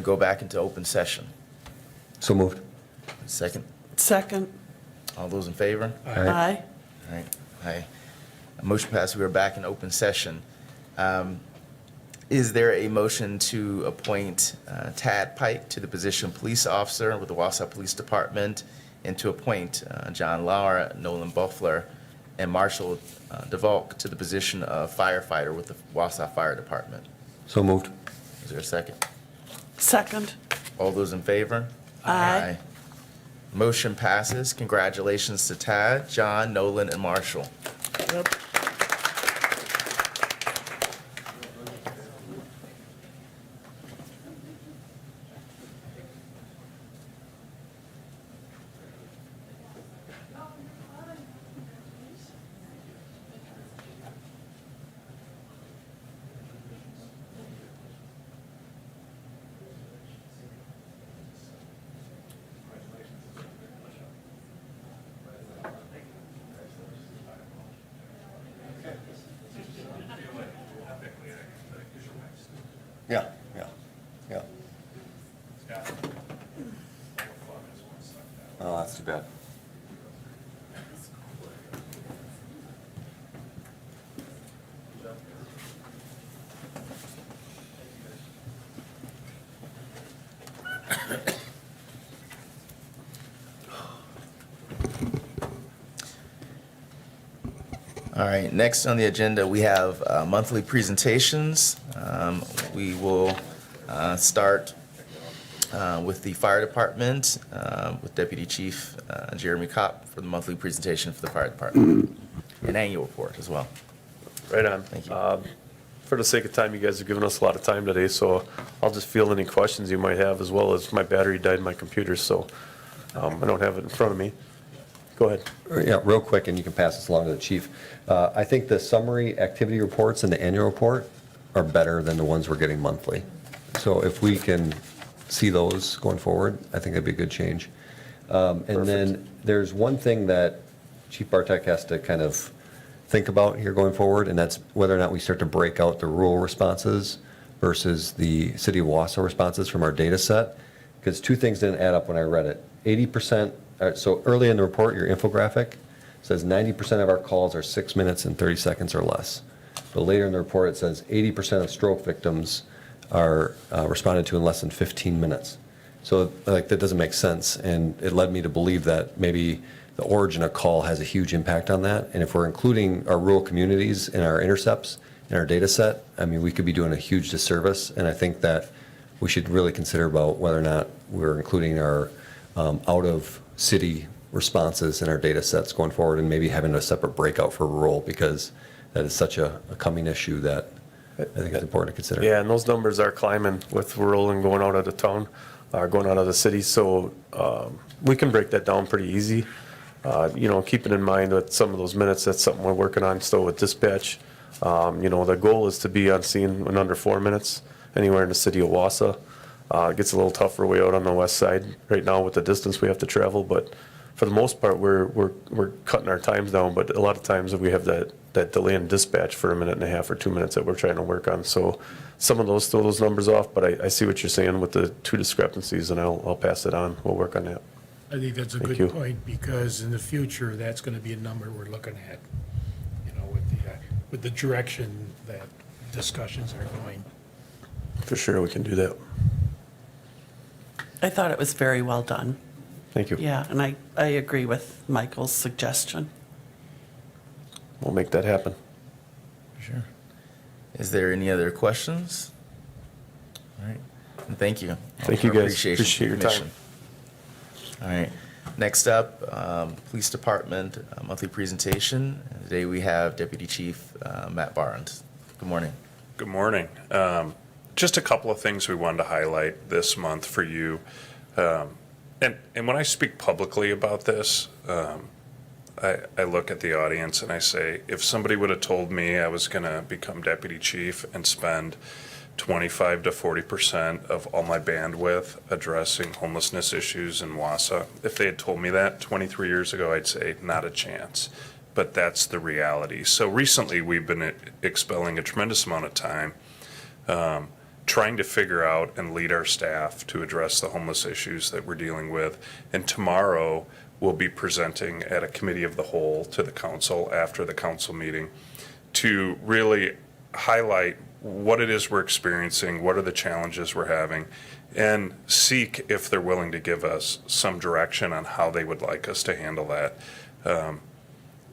Go back into open session. So moved. Second. Second. All those in favor? Aye. All right. Aye. Motion passed. We are back in open session. Is there a motion to appoint Tad Pike to the position of police officer with the Wausau Police Department and to appoint John Lauer, Nolan Buffler, and Marshall DeVolk to the position of firefighter with the Wausau Fire Department? So moved. Is there a second? Second. All those in favor? Aye. Motion passes. Congratulations to Tad, John, Nolan, and Marshall. Yep. Yeah. Oh, that's too bad. All right, next on the agenda, we have monthly presentations. We will start with the fire department with Deputy Chief Jeremy Kopp for the monthly presentation for the fire department. An annual report as well. Right on. Thank you. For the sake of time, you guys have given us a lot of time today, so I'll just field any questions you might have, as well as my battery died in my computer, so I don't have it in front of me. Go ahead. Yeah, real quick, and you can pass this along to the chief. I think the summary activity reports in the annual report are better than the ones we're getting monthly. So if we can see those going forward, I think that'd be a good change. And then there's one thing that Chief Bartek has to kind of think about here going forward, and that's whether or not we start to break out the rural responses versus the City of Wausau responses from our data set. Because two things didn't add up when I read it. 80%, so early in the report, your infographic says 90% of our calls are 6 minutes and 30 seconds or less. But later in the report, it says 80% of stroke victims are responded to in less than 15 minutes. So like that doesn't make sense, and it led me to believe that maybe the origin of call has a huge impact on that. And if we're including our rural communities in our intercepts in our data set, I mean, we could be doing a huge disservice. And I think that we should really consider about whether or not we're including our out of city responses in our data sets going forward, and maybe having a separate breakout for rural, because that is such a coming issue that I think it's important to consider. Yeah, and those numbers are climbing with rural and going out of the town, going out of the city, so we can break that down pretty easy. Keeping in mind that some of those minutes, that's something we're working on still with dispatch. The goal is to be on scene in under 4 minutes anywhere in the city of Wausau. It gets a little tougher way out on the west side right now with the distance we have to travel, but for the most part, we're cutting our times down. But a lot of times we have that delay in dispatch for 1.5 minutes or 2 minutes that we're trying to work on. So some of those throw those numbers off, but I see what you're saying with the two discrepancies, and I'll pass it on. We'll work on that. I think that's a Thank good you. point, because in the future, that's going to be a number we're looking at, with the direction that discussions are going. For sure, we can do that. I thought it was very well done. Thank you. Yeah, and I agree with Michael's suggestion. We'll make that happen. Sure. Is there any other questions? All right. And thank you. Thank you, Our guys. appreciation Appreciate your commission. time. All right. Next up, Police Department monthly presentation. Today we have Deputy Chief Matt Barnes. Good morning. Good morning. Just a couple of things we wanted to highlight this month for you. And when I speak publicly about this, I look at the audience and I say, if somebody would have told me I was going to become deputy chief and spend 25 to 40% of all my bandwidth addressing homelessness issues in Wausau, if they had told me that 23 years ago, I'd say not a chance. But that's the reality. So recently we've been expelling a tremendous amount of time trying to figure out and lead our staff to address the homeless issues that we're dealing with. And tomorrow, we'll be presenting at a committee of the whole to the council after the council meeting to really highlight what it is we're experiencing, what are the challenges we're having, and seek if they're willing to give us some direction on how they would like us to handle that.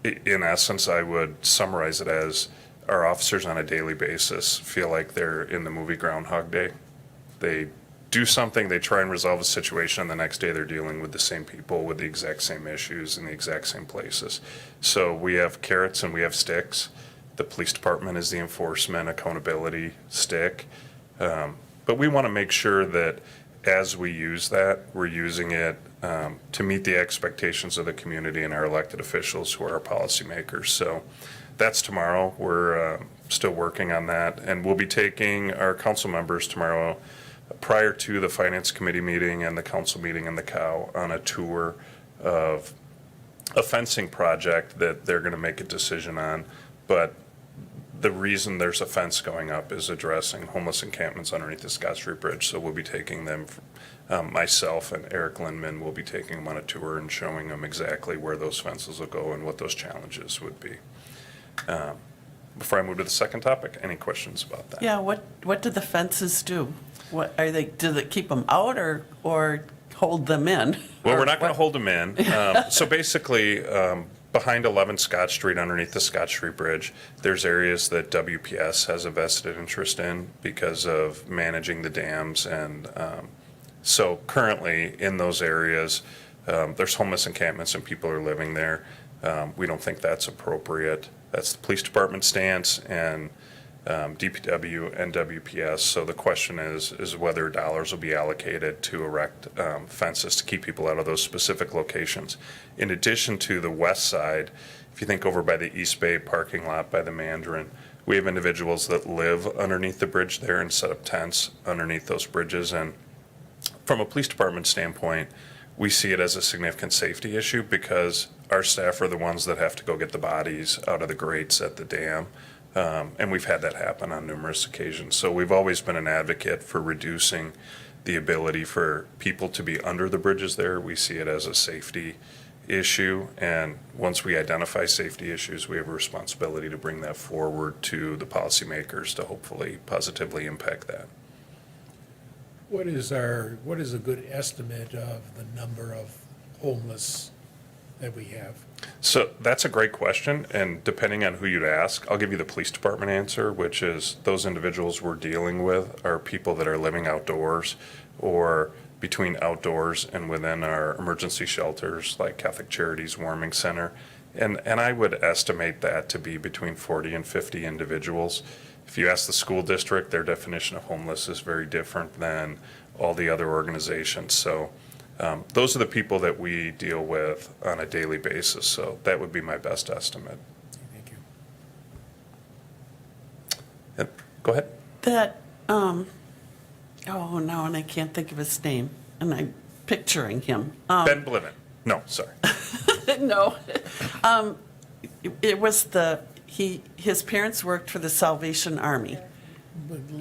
In essence, I would summarize it as our officers on a daily basis feel like they're in the movie Groundhog Day. They do something, they try and resolve a situation, and the next day they're dealing with the same people with the exact same issues in the exact same places. So we have carrots and we have sticks. The police department is the enforcement, accountability stick. But we want to make sure that as we use that, we're using it to meet the expectations of the community and our elected officials who are our policymakers. So that's tomorrow. We're still working on that. And we'll be taking our council members tomorrow prior to the finance committee meeting and the council meeting in the cow on a tour of a fencing project that they're going to make a decision on. But the reason there's a fence going up is addressing homeless encampments underneath the Scott Street Bridge. So we'll be taking them, myself and Eric Lindman will be taking them on a tour and showing them exactly where those fences will go and what those challenges would be. Before I move to the second topic, any questions about that? Yeah, what do the fences do? What are they, do they keep them out or hold them in? Well, Or we're not going to what- hold them in. So basically, behind 11 Scott Street, underneath the Scott Street Bridge, there's areas that WPS has a vested interest in because of managing the dams. And so currently in those areas, there's homeless encampments and people are living there. We don't think that's appropriate. That's the police department stance and DPW and WPS. So the question is whether dollars will be allocated to erect fences to keep people out of those specific locations. In addition to the west side, if you think over by the East Bay parking lot by the Mandarin, we have individuals that live underneath the bridge there and set up tents underneath those bridges. And from a police department standpoint, we see it as a significant safety issue because our staff are the ones that have to go get the bodies out of the grates at the dam. And we've had that happen on numerous occasions. So we've always been an advocate for reducing the ability for people to be under the bridges there. We see it as a safety issue. And once we identify safety issues, we have a responsibility to bring that forward to the policymakers to hopefully positively impact that. What is a good estimate of the number of homeless that we have? So that's a great question, and depending on who you'd ask, I'll give you the police department answer, which is those individuals we're dealing with are people that are living outdoors or between outdoors and within our emergency shelters like Catholic Charities Warming Center. And I would estimate that to be between 40 and 50 individuals. If you ask the school district, their definition of homeless is very different than all the other organizations. So those are the people that we deal with on a daily basis. So that would be my best estimate. Thank you. Yep. Go ahead. That, oh, no, and I can't think of his name, and I'm picturing him. Ben Bliven. No, sorry. No. It was his parents worked for the Salvation Army.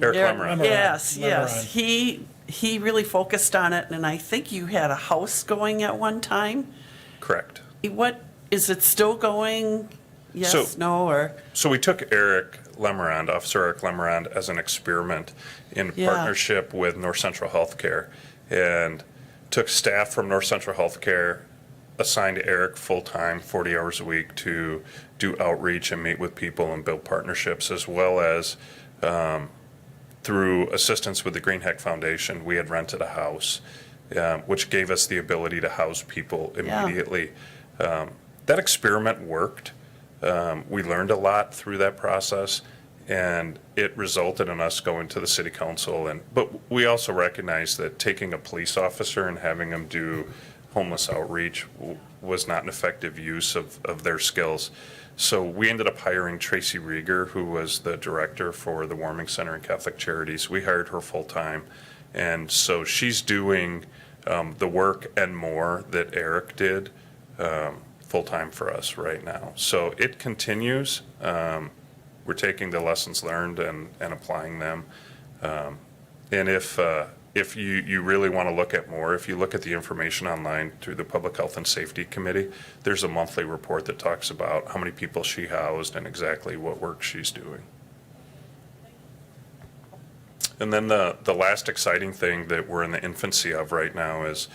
Eric Eric- Lemmerand. Yes, yes. Lemmerand. He really focused on it, and I think you had a house going at one time. Correct. What, is it still going? Yes, So- no, or? So we took Eric Lemmerand, Officer Eric Lemmerand, as an experiment in Yeah. partnership with North Central Healthcare, and took staff from North Central Healthcare, assigned Eric full-time, 40 hours a week to do outreach and meet with people and build partnerships, as well as through assistance with the Green Heck Foundation, we had rented a house, which gave us the ability to house people immediately. That experiment worked. We learned a lot through that process, and it resulted in us going to the city council. But we also recognized that taking a police officer and having them do homeless outreach was not an effective use of their skills. So we ended up hiring Tracy Rieger, who was the director for the Warming Center and Catholic Charities. We hired her full-time. And so she's doing the work and more that Eric did full-time for us right now. So it continues. We're taking the lessons learned and applying them. And if you really want to look at more, if you look at the information online through the Public Health and Safety Committee, there's a monthly report that talks about how many people she housed and exactly what work she's doing. And then the last exciting thing that we're in the infancy of right now is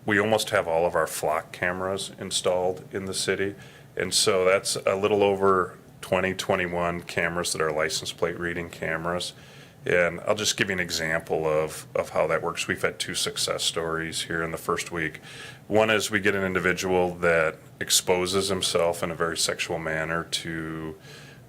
we almost have all of our flock cameras installed in the city. And so that's a little over 21 cameras that are license plate reading cameras. And I'll just give you an example of how that works. We've had 2 success stories here in the first week. One is we get an individual that exposes himself in a very sexual manner to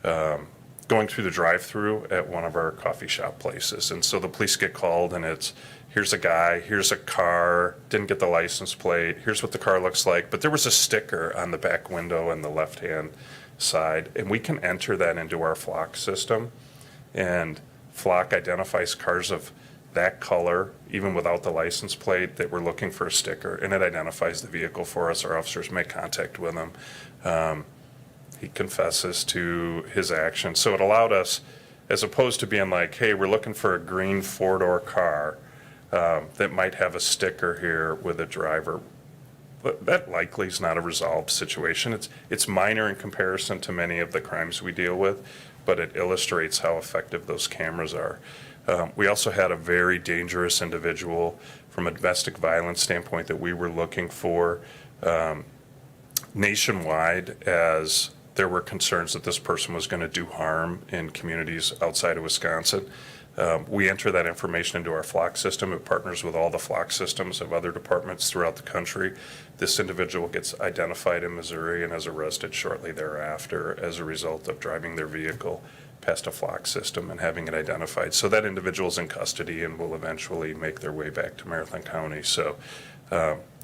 going through the drive-through at one of our coffee shop places. And so the police get called and it's, here's a guy, here's a car, didn't get the license plate, here's what the car looks like, but there was a sticker on the back window on the left-hand side, and we can enter that into our flock system. And Flock identifies cars of that color, even without the license plate, that we're looking for a sticker, and it identifies the vehicle for us. Our officers make contact with him. He confesses to his actions. So it allowed us, as opposed to being like, hey, we're looking for a green 4-door car that might have a sticker here with a driver. But that likely is not a resolved situation. It's minor in comparison to many of the crimes we deal with, but it illustrates how effective those cameras are. We also had a very dangerous individual from a domestic violence standpoint that we were looking for nationwide, as there were concerns that this person was going to do harm in communities outside of Wisconsin. We enter that information into our flock system. It partners with all the flock systems of other departments throughout the country. This individual gets identified in Missouri and is arrested shortly thereafter as a result of driving their vehicle past a flock system and having it identified. So that individual's in custody and will eventually make their way back to Marathon County. So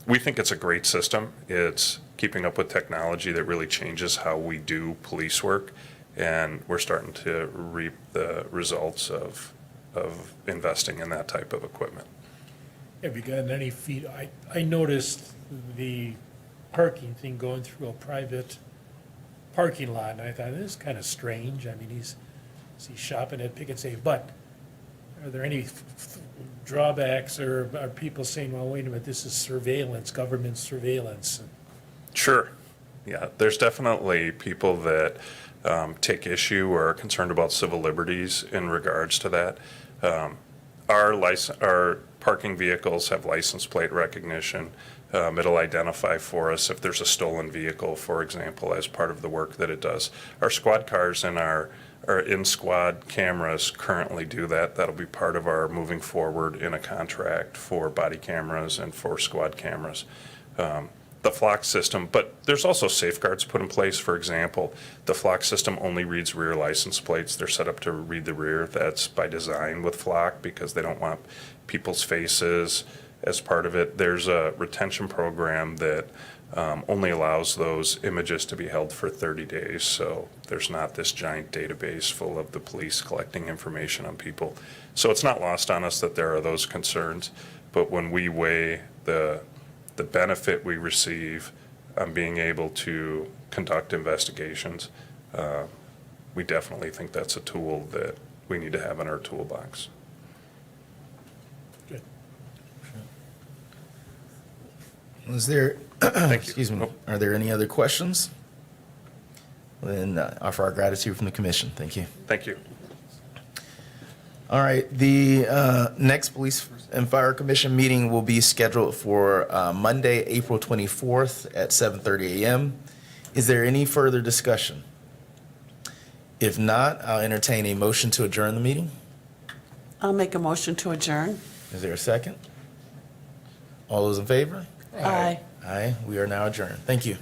we think it's a great system. It's keeping up with technology that really changes how we do police work, and we're starting to reap the results of investing in that type of equipment. Have you gotten any I noticed the parking thing going through a private parking lot, and I thought, this is kind of strange. I mean, he's shopping at Pick and Save, but are there any drawbacks, or are people saying, well, wait a minute, this is surveillance, government surveillance? Sure. Yeah, there's definitely people that take issue or are concerned about civil liberties in regards to that. Our parking vehicles have license plate recognition. It'll identify for us if there's a stolen vehicle, for example, as part of the work that it does. Our squad cars and our in-squad cameras currently do that. That'll be part of our moving forward in a contract for body cameras and for squad cameras. The flock system, but there's also safeguards put in place. For example, the flock system only reads rear license plates. They're set up to read the rear. That's by design with flock because they don't want people's faces as part of it. There's a retention program that only allows those images to be held for 30 days. So there's not this giant database full of the police collecting information on people. So it's not lost on us that there are those concerns, but when we weigh the benefit we receive on being able to conduct investigations, we definitely think that's a tool that we need to have in our toolbox. Good. Is there, Thank you. excuse me, are there any other questions? Then offer our gratitude from the commission. Thank you. Thank you. All right, the next Police and Fire Commission meeting will be scheduled for Monday, April 24th at 7:30 a.m. Is there any further discussion? If not, I'll entertain a motion to adjourn the meeting. I'll make a motion to adjourn. Is there a second? All those in favor? Aye. Aye, we are now adjourned. Thank you.